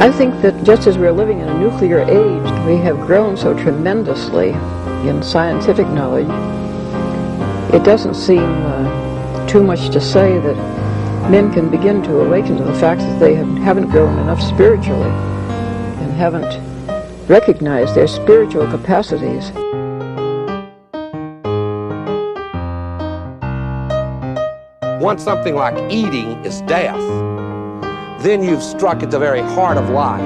I think that just as we're living in a nuclear age, we have grown so tremendously in scientific knowledge. It doesn't seem too much to say that men can begin to awaken to the fact that they haven't grown enough spiritually and haven't recognized their spiritual capacities. Once something like eating is death, then you've struck at the very heart of life.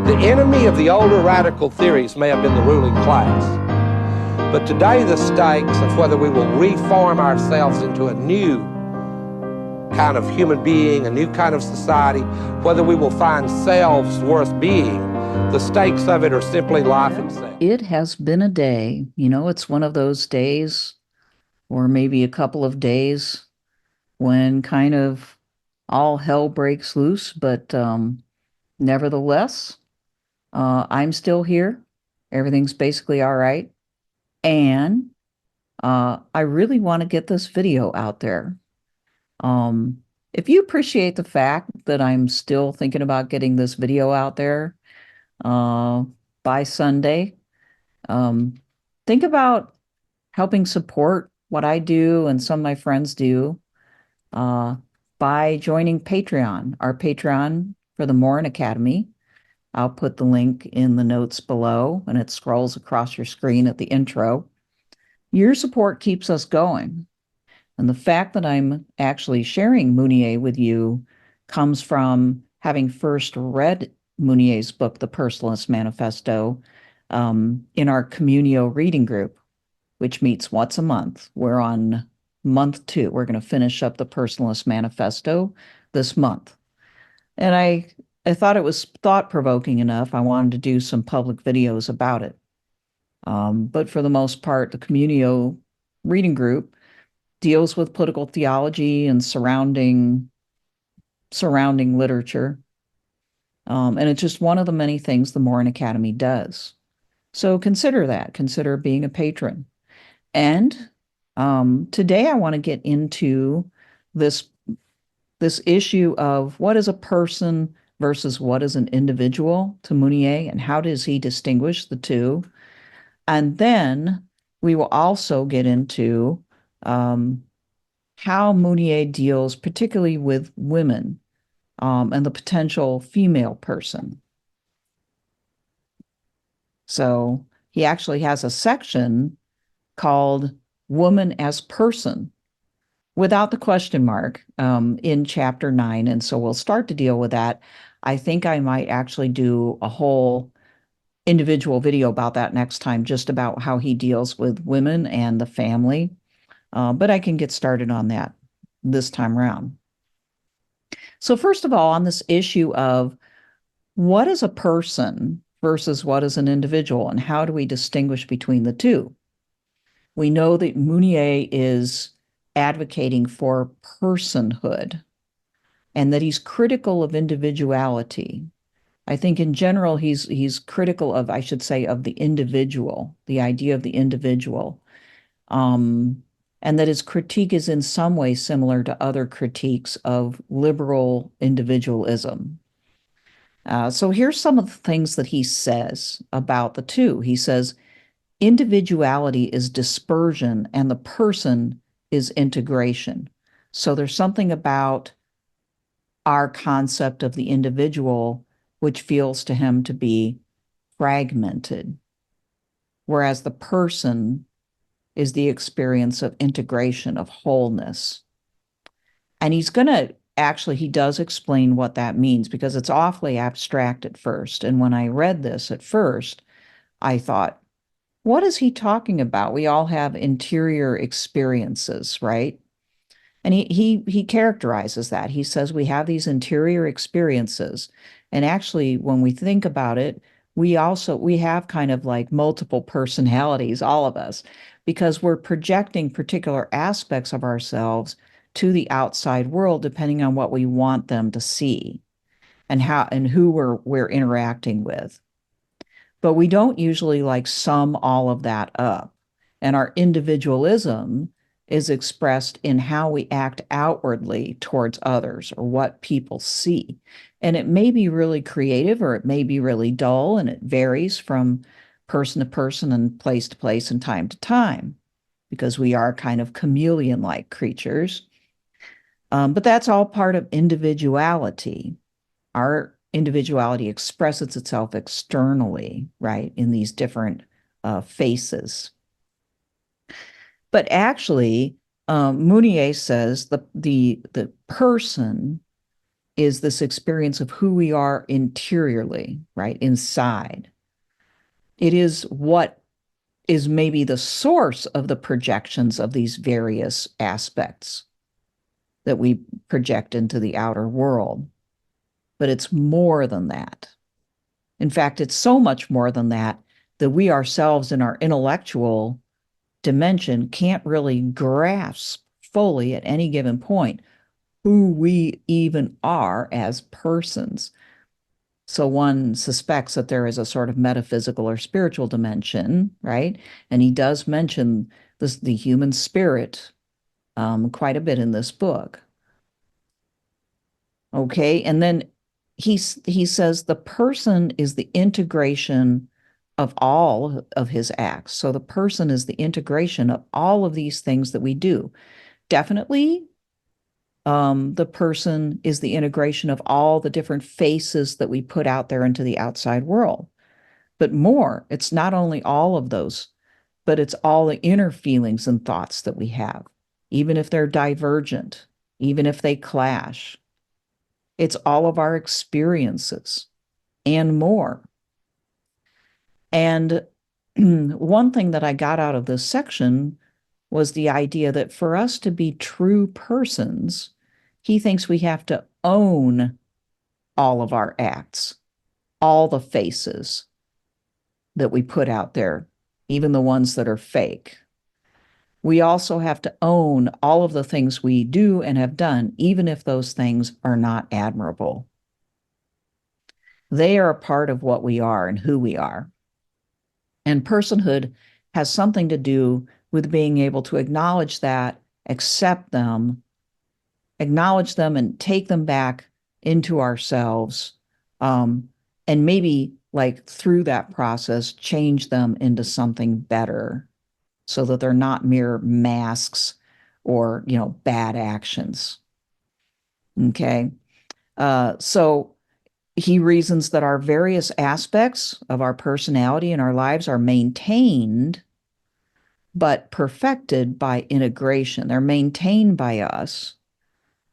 The enemy of the older radical theories may have been the ruling class, but today the stakes of whether we will reform ourselves into a new kind of human being, a new kind of society, whether we will find selves worth being, the stakes of it are simply life itself. It has been a day, it's one of those days, or maybe a couple of days, when kind of all hell breaks loose, but nevertheless, I'm still here. Everything's basically all right. And I really want to get this video out there. If you appreciate the fact that I'm still thinking about getting this video out there by Sunday, think about helping support what I do and some of my friends do by joining Patreon, our Patreon for the Maurin Academy. I'll put the link in the notes below, and it scrolls across your screen at the intro. Your support keeps us going. And the fact that I'm actually sharing Mounier with you comes from having first read Mounier's book, The Personalist Manifesto, in our Communio reading group, which meets once a month. We're on month 2. We're going to finish up the Personalist Manifesto this month. And I thought it was thought-provoking enough. I wanted to do some public videos about it. But for the most part, the Communio reading group deals with political theology and surrounding literature. And it's just one of the many things the Maurin Academy does. So consider that. Consider being a patron. And today I want to get into this issue of what is a person versus what is an individual to Mounier, and how does he distinguish the two? And then we will also get into how Mounier deals particularly with women and the potential female person. So he actually has a section called Woman as Person, without the question mark, in chapter 9. And so we'll start to deal with that. I think I might actually do a whole individual video about that next time, just about how he deals with women and the family. But I can get started on that this time around. So first of all, on this issue of what is a person versus what is an individual, and how do we distinguish between the two? We know that Mounier is advocating for personhood and that he's critical of individuality. I think in general, he's critical of, I should say, of the individual, the idea of the individual, and that his critique is in some way similar to other critiques of liberal individualism. So here's some of the things that he says about the two. He says, individuality is dispersion and the person is integration. So there's something about our concept of the individual which feels to him to be fragmented, whereas the person is the experience of integration, of wholeness. And he's going to actually, he does explain what that means, because it's awfully abstract at first. And when I read this at first, I thought, what is he talking about? We all have interior experiences, right? And he characterizes that. He says we have these interior experiences. And actually, when we think about it, we have kind of like multiple personalities, all of us, because we're projecting particular aspects of ourselves to the outside world, depending on what we want them to see and how and who we're interacting with. But we don't usually like sum all of that up. And our individualism is expressed in how we act outwardly towards others, or what people see. And it may be really creative or it may be really dull, and it varies from person to person and place to place and time to time because we are kind of chameleon-like creatures. But that's all part of individuality. Our individuality expresses itself externally, right, in these different faces. But actually, Mounier says the person is this experience of who we are interiorly, right, inside. It is what is maybe the source of the projections of these various aspects that we project into the outer world. But it's more than that. In fact, it's so much more than that that we ourselves in our intellectual dimension can't really grasp fully at any given point who we even are as persons. So one suspects that there is a sort of metaphysical or spiritual dimension, right? And he does mention the human spirit quite a bit in this book. Okay, and then he says the person is the integration of all of his acts. So the person is the integration of all of these things that we do. Definitely, the person is the integration of all the different faces that we put out there into the outside world. But more, it's not only all of those, but it's all the inner feelings and thoughts that we have, even if they're divergent, even if they clash. It's all of our experiences and more. And one thing that I got out of this section was the idea that for us to be true persons, he thinks we have to own all of our acts, all the faces that we put out there, even the ones that are fake. We also have to own all of the things we do and have done, even if those things are not admirable. They are a part of what we are and who we are. And personhood has something to do with being able to acknowledge that, accept them, acknowledge them and take them back into ourselves, and maybe like through that process, change them into something better so that they're not mere masks or, bad actions. Okay. So he reasons that our various aspects of our personality and our lives are maintained, but perfected by integration. They're maintained by us,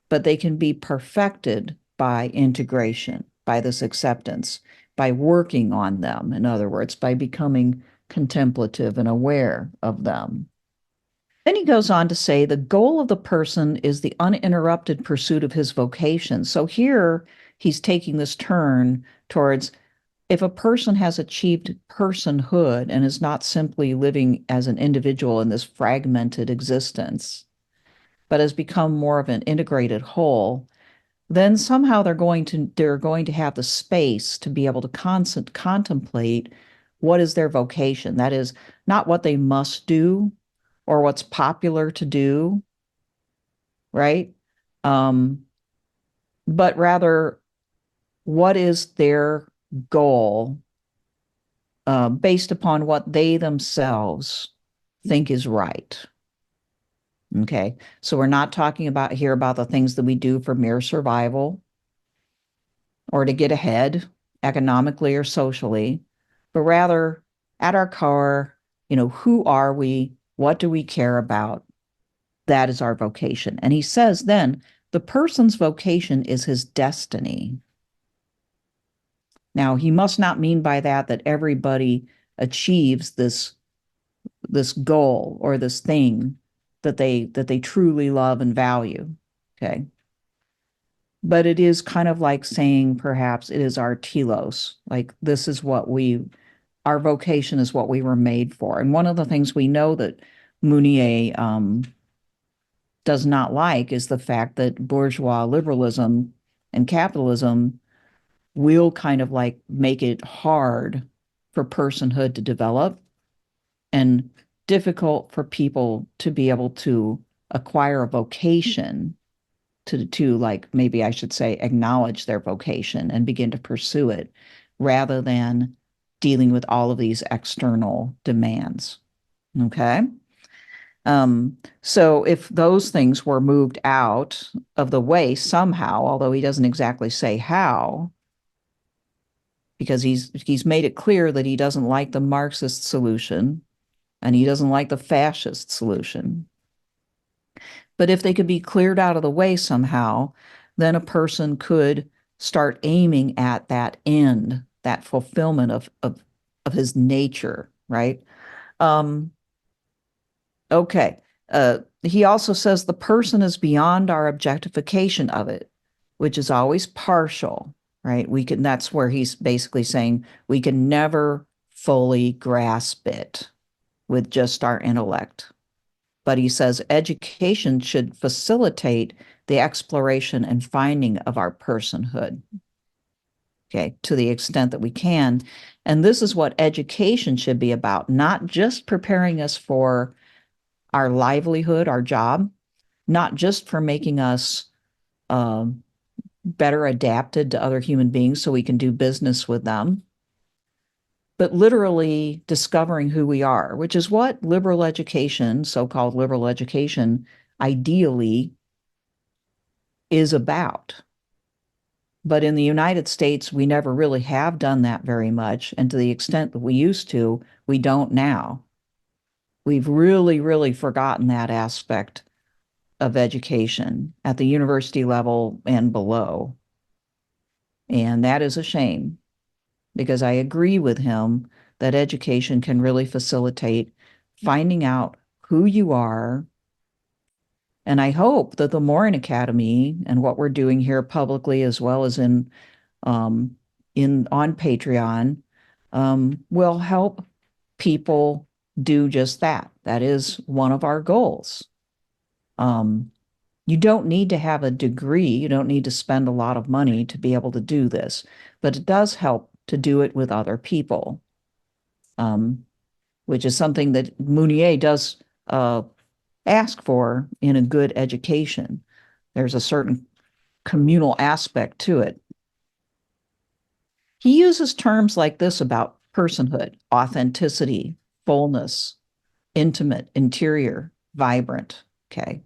but they can be perfected by integration, by this acceptance, by working on them. In other words, by becoming contemplative and aware of them. Then he goes on to say the goal of the person is the uninterrupted pursuit of his vocation. So here he's taking this turn towards if a person has achieved personhood and is not simply living as an individual in this fragmented existence, but has become more of an integrated whole, then somehow they're going to have the space to be able to contemplate what is their vocation. That is not what they must do or what's popular to do, right? But rather, what is their goal based upon what they themselves think is right. Okay, so we're not talking about here about the things that we do for mere survival or to get ahead economically or socially, but rather at our core, who are we? What do we care about? That is our vocation. And he says then the person's vocation is his destiny. Now, he must not mean by that everybody achieves this goal or this thing that they truly love and value. Okay. But it is kind of like saying perhaps it is our telos, like this is our vocation is what we were made for. And one of the things we know that Mounier does not like is the fact that bourgeois liberalism and capitalism will kind of like make it hard for personhood to develop and difficult for people to be able to acquire a vocation to like, maybe I should say, acknowledge their vocation and begin to pursue it rather than dealing with all of these external demands. Okay. So if those things were moved out of the way somehow, although he doesn't exactly say how, because he's made it clear that he doesn't like the Marxist solution and he doesn't like the fascist solution. But if they could be cleared out of the way somehow, then a person could start aiming at that end, that fulfillment of his nature, right? Okay. He also says the person is beyond our objectification of it, which is always partial, right? That's where he's basically saying we can never fully grasp it with just our intellect. But he says education should facilitate the exploration and finding of our personhood, okay, to the extent that we can. And this is what education should be about, not just preparing us for our livelihood, our job, not just for making us better adapted to other human beings so we can do business with them, but literally discovering who we are, which is what liberal education, so-called liberal education, ideally is about. But in the United States, we never really have done that very much. And to the extent that we used to, we don't now. We've really, really forgotten that aspect of education at the university level and below. And that is a shame, because I agree with him that education can really facilitate finding out who you are. And I hope that the Maurin Academy and what we're doing here publicly, as well as on Patreon, will help people do just that. That is one of our goals. You don't need to have a degree. You don't need to spend a lot of money to be able to do this, but it does help to do it with other people, which is something that Mounier does ask for in a good education. There's a certain communal aspect to it. He uses terms like this about personhood: authenticity, fullness, intimate, interior, vibrant. Okay.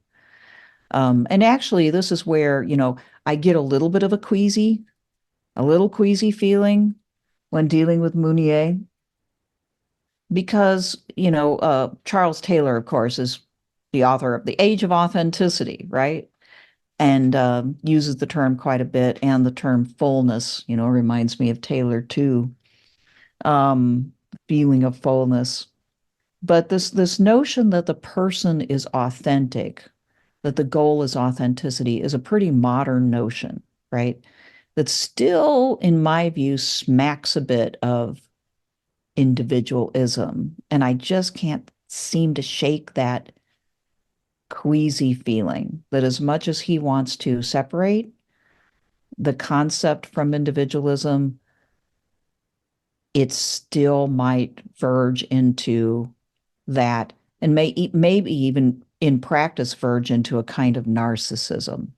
And actually, this is where, I get a little bit of a queasy feeling when dealing with Mounier, because, Charles Taylor, of course, is the author of The Age of Authenticity, right? And uses the term quite a bit, and the term fullness, reminds me of Taylor too. Feeling of fullness. But this notion that the person is authentic, that the goal is authenticity, is a pretty modern notion, right? That still, in my view, smacks a bit of individualism. And I just can't seem to shake that queasy feeling that as much as he wants to separate the concept from individualism, it still might verge into that, and maybe even in practice verge into a kind of narcissism.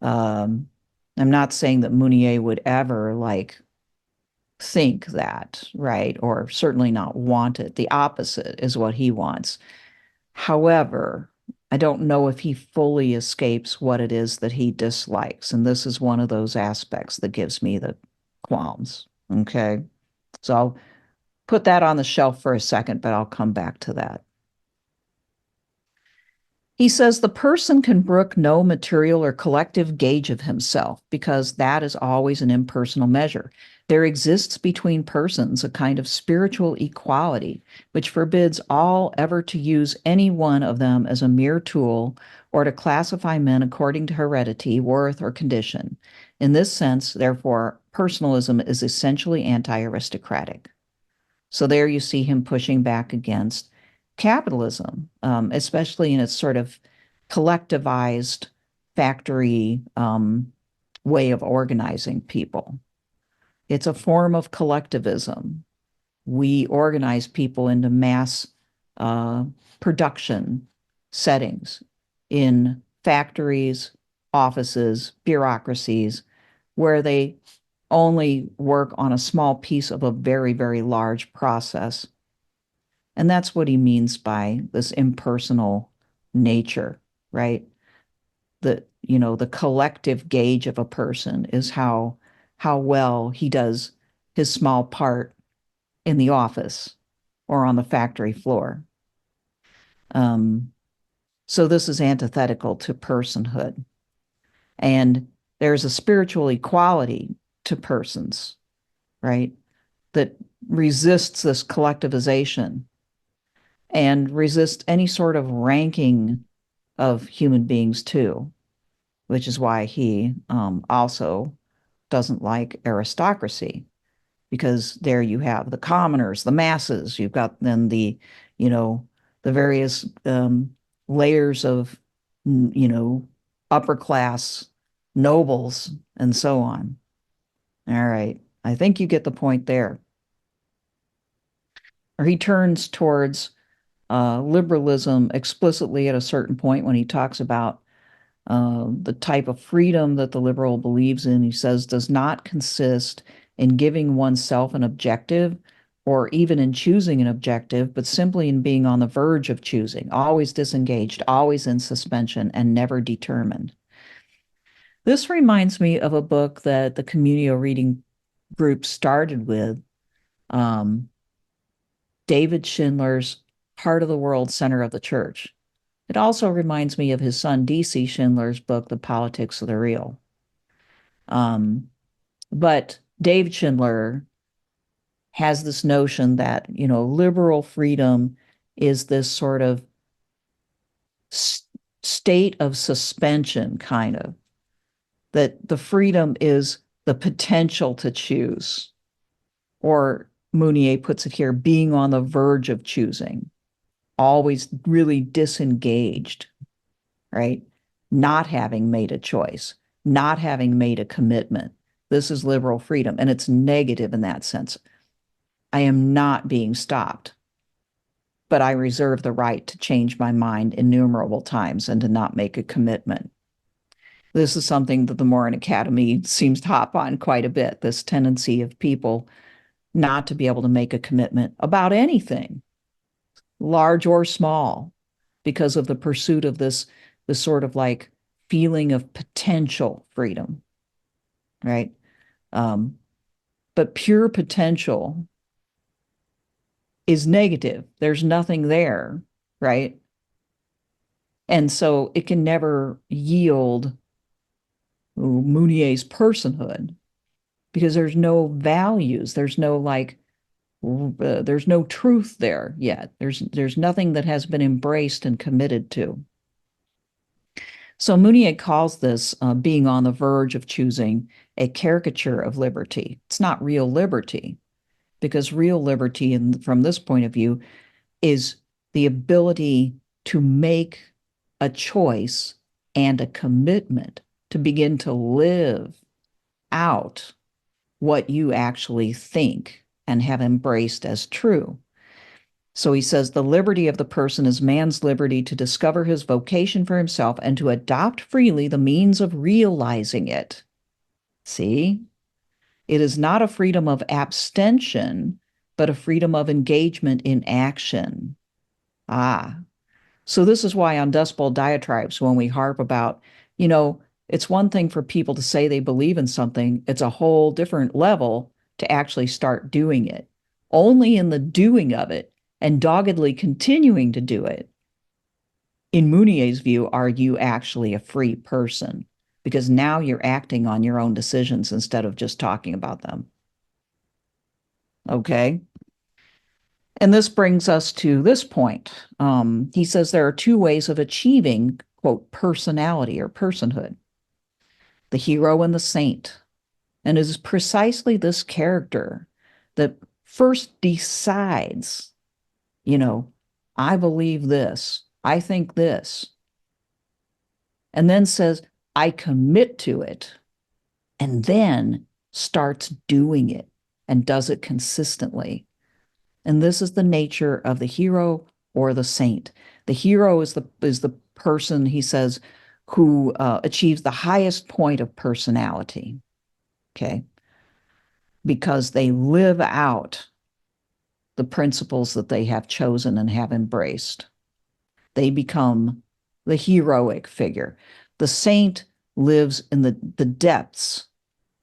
I'm not saying that Mounier would ever think that, right? Or certainly not want it. The opposite is what he wants. However, I don't know if he fully escapes what it is that he dislikes. And this is one of those aspects that gives me the qualms. Okay. So I'll put that on the shelf for a second, but I'll come back to that. He says the person can brook no material or collective gauge of himself, because that is always an impersonal measure. There exists between persons a kind of spiritual equality, which forbids all ever to use any one of them as a mere tool, or to classify men according to heredity, worth, or condition. In this sense, therefore, personalism is essentially anti-aristocratic. So there you see him pushing back against capitalism, especially in its sort of collectivized factory way of organizing people. It's a form of collectivism. We organize people into mass production settings in factories, offices, bureaucracies, where they only work on a small piece of a very, very large process. And that's what he means by this impersonal nature, right? The collective gauge of a person is how well he does his small part in the office or on the factory floor. So this is antithetical to personhood. And there's a spiritual equality to persons, right? That resists this collectivization and resists any sort of ranking of human beings too, which is why he also doesn't like aristocracy, because there you have the commoners, the masses. You've got then the various layers of, upper class nobles and so on. All right. I think you get the point there. Or he turns towards liberalism explicitly at a certain point when he talks about the type of freedom that the liberal believes in. He says does not consist in giving oneself an objective or even in choosing an objective, but simply in being on the verge of choosing, always disengaged, always in suspension, and never determined. This reminds me of a book that the Communio reading group started with, David Schindler's Heart of the World, Center of the Church. It also reminds me of his son D.C. Schindler's book, The Politics of the Real. But David Schindler has this notion that, liberal freedom is this sort of state of suspension, kind of, that the freedom is the potential to choose, or Mounier puts it here, being on the verge of choosing, always really disengaged, right? Not having made a choice, not having made a commitment. This is liberal freedom, and it's negative in that sense. I am not being stopped, but I reserve the right to change my mind innumerable times and to not make a commitment. This is something that the Maurin Academy seems to hop on quite a bit, this tendency of people not to be able to make a commitment about anything, large or small, because of the pursuit of this sort of like feeling of potential freedom, right? But pure potential is negative. There's nothing there, right? And so it can never yield Mounier's personhood, because there's no values. There's no there's no truth there yet. There's nothing that has been embraced and committed to. So Mounier calls this being on the verge of choosing a caricature of liberty. It's not real liberty, because real liberty, from this point of view, is the ability to make a choice and a commitment to begin to live out what you actually think and have embraced as true. So he says the liberty of the person is man's liberty to discover his vocation for himself and to adopt freely the means of realizing it. See? It is not a freedom of abstention, but a freedom of engagement in action. So this is why on Dustbowl Diatribes, when we harp about, it's one thing for people to say they believe in something. It's a whole different level to actually start doing it. Only in the doing of it and doggedly continuing to do it, in Mounier's view, are you actually a free person, because now you're acting on your own decisions instead of just talking about them. Okay? And this brings us to this point. He says there are two ways of achieving, quote, personality or personhood: the hero and the saint. And it is precisely this character that first decides, I believe this, I think this, and then says, I commit to it, and then starts doing it and does it consistently. And this is the nature of the hero or the saint. The hero is the person, he says, who achieves the highest point of personality, okay, because they live out the principles that they have chosen and have embraced. They become the heroic figure. The saint lives in the depths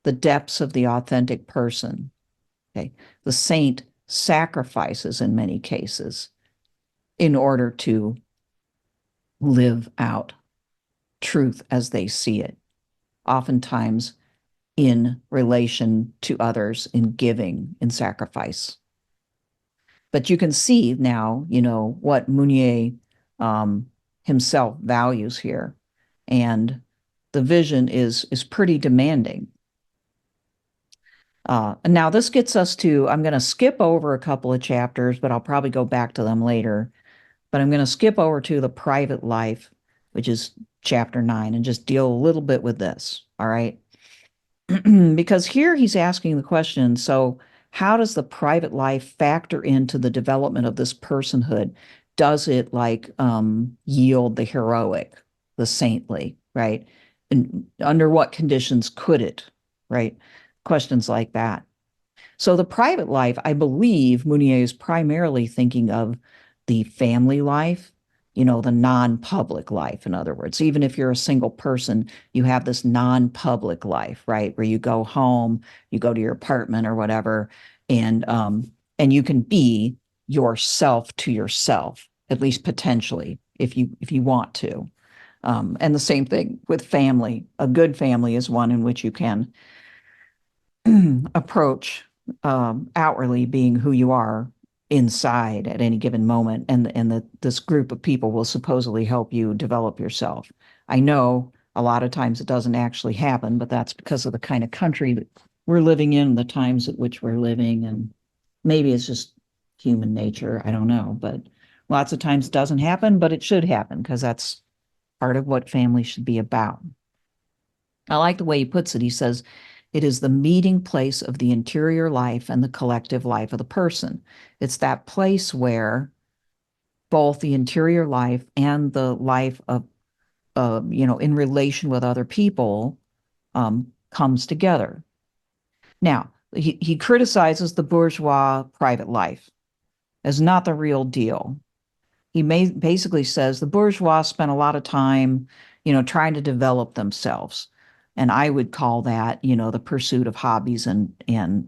of the authentic person. Okay. The saint sacrifices in many cases in order to live out truth as they see it, oftentimes in relation to others, in giving, in sacrifice. But you can see now, what Mounier himself values here. And the vision is pretty demanding. And now this gets us to, I'm going to skip over a couple of chapters, but I'll probably go back to them later. But I'm going to skip over to the private life, which is chapter 9, and just deal a little bit with this. All right. Because here he's asking the question, so how does the private life factor into the development of this personhood? Does it yield the heroic, the saintly, right? And under what conditions could it, right? Questions like that. So the private life, I believe Mounier is primarily thinking of the family life, the non-public life. In other words, even if you're a single person, you have this non-public life, right? Where you go home, you go to your apartment or whatever, and you can be yourself to yourself, at least potentially, if you want to. And the same thing with family. A good family is one in which you can approach outwardly being who you are inside at any given moment, and this group of people will supposedly help you develop yourself. I know a lot of times it doesn't actually happen, but that's because of the kind of country that we're living in, the times at which we're living, and maybe it's just human nature. I don't know, but lots of times it doesn't happen, but it should happen because that's part of what family should be about. I like the way he puts it. He says, it is the meeting place of the interior life and the collective life of the person. It's that place where both the interior life and the life of, in relation with other people comes together. Now, he criticizes the bourgeois private life as not the real deal. He basically says the bourgeois spent a lot of time, trying to develop themselves. And I would call that, the pursuit of hobbies and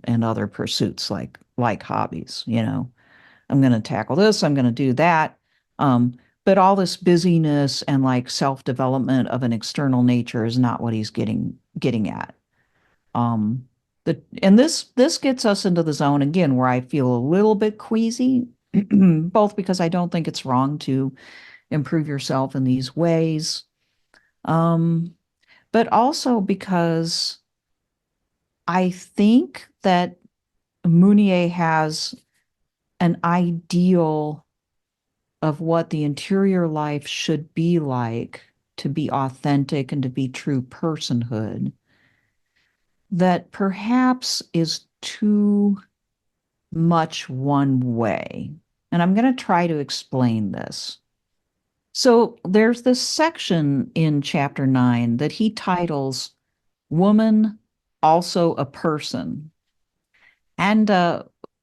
other pursuits like hobbies. I'm going to tackle this, I'm going to do that. But all this busyness and self-development of an external nature is not what he's getting at. And this gets us into the zone again where I feel a little bit queasy, both because I don't think it's wrong to improve yourself in these ways. But also because I think that Mounier has an ideal of what the interior life should be like to be authentic and to be true personhood that perhaps is too much one way. And I'm going to try to explain this. So there's this section in chapter 9 that he titles Woman, Also a Person. And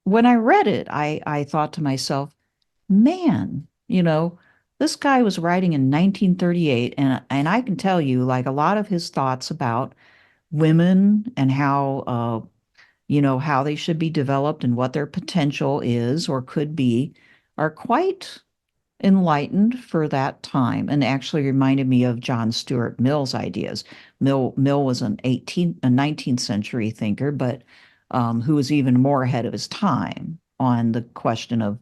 when I read it, I thought to myself, man, this guy was writing in 1938, and I can tell you, a lot of his thoughts about women and how, how they should be developed and what their potential is or could be are quite enlightened for that time, and actually reminded me of John Stuart Mill's ideas. Mill was a 19th century thinker, but who was even more ahead of his time on the question of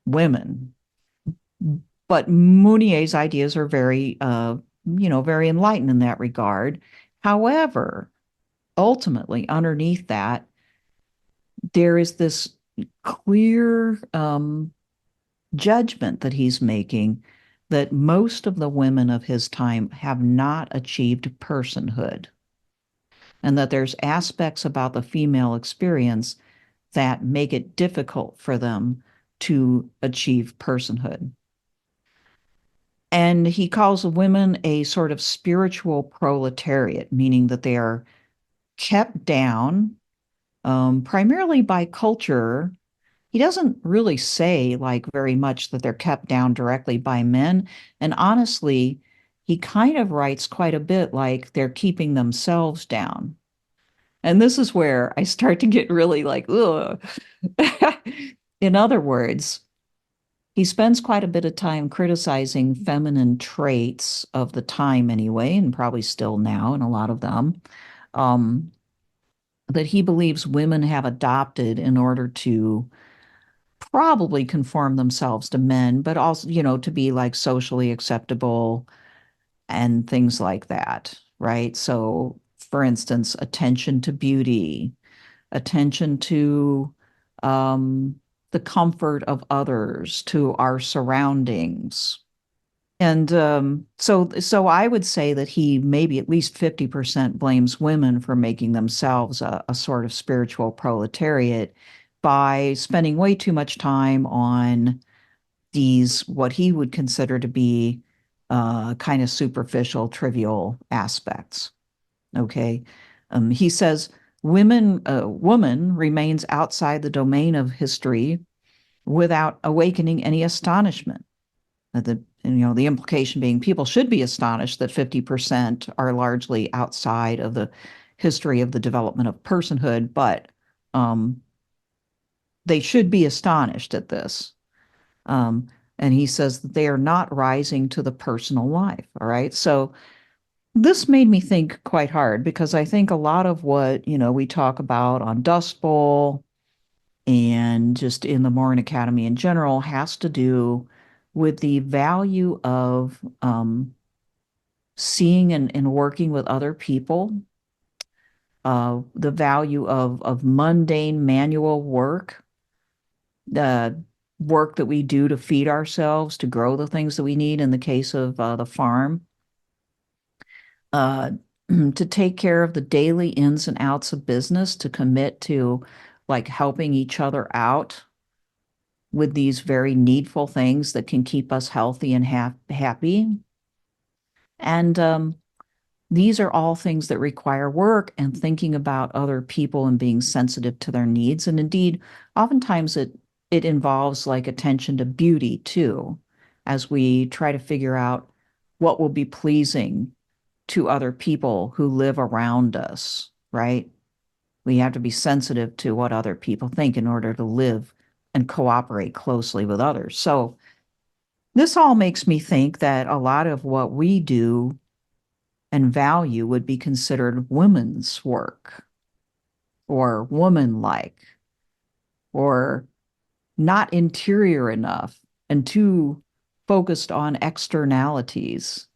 women. But Mounier's ideas are very, very enlightened in that regard. However, ultimately, underneath that, there is this clear judgment that he's making that most of the women of his time have not achieved personhood, and that there's aspects about the female experience that make it difficult for them to achieve personhood. And he calls women a sort of spiritual proletariat, meaning that they are kept down primarily by culture. He doesn't really say like very much that they're kept down directly by men. And honestly, he kind of writes quite a bit like they're keeping themselves down. And this is where I start to get really like, ugh. In other words, he spends quite a bit of time criticizing feminine traits of the time anyway, and probably still now in a lot of them, um, that he believes women have adopted in order to probably conform themselves to men, but also, to be like socially acceptable and things like that, right? So, for instance, attention to beauty, attention to the comfort of others, to our surroundings. And so I would say that he maybe at least 50% blames women for making themselves a sort of spiritual proletariat by spending way too much time on these, what he would consider to be kind of superficial, trivial aspects. Okay. He says woman remains outside the domain of history without awakening any astonishment. The implication being people should be astonished that 50% are largely outside of the history of the development of personhood, but um, they should be astonished at this. Um, and he says that they are not rising to the personal life. All right. So this made me think quite hard because I think a lot of what, we talk about on Dustbowl and just in the Maurin Academy in general has to do with the value of seeing and working with other people, the value of mundane manual work, the work that we do to feed ourselves, to grow the things that we need in the case of the farm, uh, to take care of the daily ins and outs of business, to commit to like helping each other out with these very needful things that can keep us healthy and happy. And these are all things that require work and thinking about other people and being sensitive to their needs. And indeed, oftentimes it involves like attention to beauty too, as we try to figure out what will be pleasing to other people who live around us, right? We have to be sensitive to what other people think in order to live and cooperate closely with others. So this all makes me think that a lot of what we do and value would be considered women's work or woman-like or not interior enough and too focused on externalities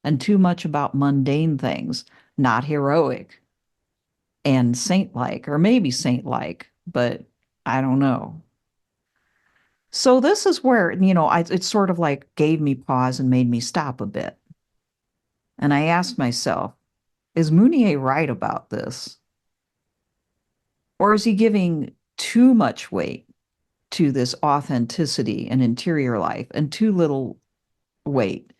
and too much about mundane things, not heroic and saint-like, or maybe saint-like, but I don't know. So this is where, it sort of like gave me pause and made me stop a bit. And I asked myself, is Mounier right about this? Or is he giving too much weight to this authenticity and interior life and too little weight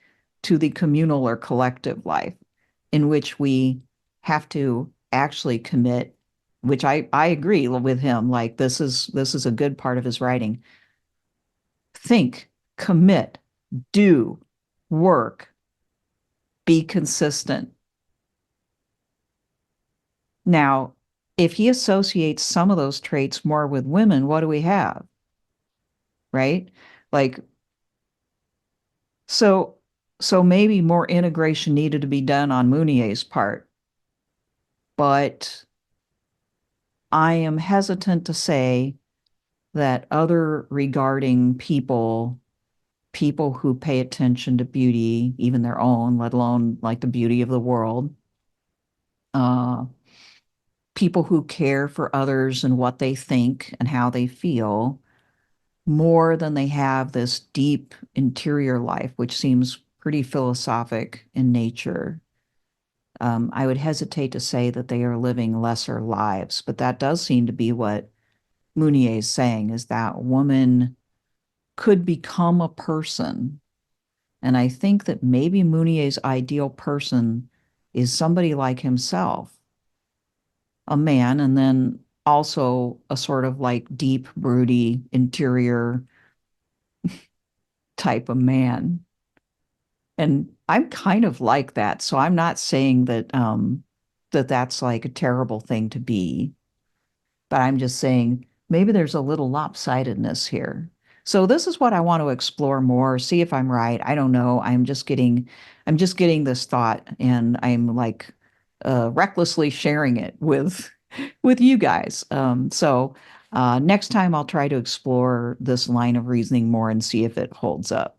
to the communal or collective life in which we have to actually commit, which I agree with him, like this is a good part of his writing. Think, commit, do, work, be consistent. Now, if he associates some of those traits more with women, what do we have? Right? Like, so maybe more integration needed to be done on Mounier's part. But I am hesitant to say that other regarding people who pay attention to beauty, even their own, let alone like the beauty of the world, uh, people who care for others and what they think and how they feel more than they have this deep interior life, which seems pretty philosophic in nature. I would hesitate to say that they are living lesser lives, but that does seem to be what Mounier is saying, is that woman could become a person And I think that maybe Mounier's ideal person is somebody like himself, a man, and then also a sort of like deep, broody, interior type of man. And I'm kind of like that. So I'm not saying that that's like a terrible thing to be, but I'm just saying maybe there's a little lopsidedness here. So this is what I want to explore more, see if I'm right. I don't know. I'm just getting this thought, and I'm like recklessly sharing it with with you guys. So next time I'll try to explore this line of reasoning more and see if it holds up.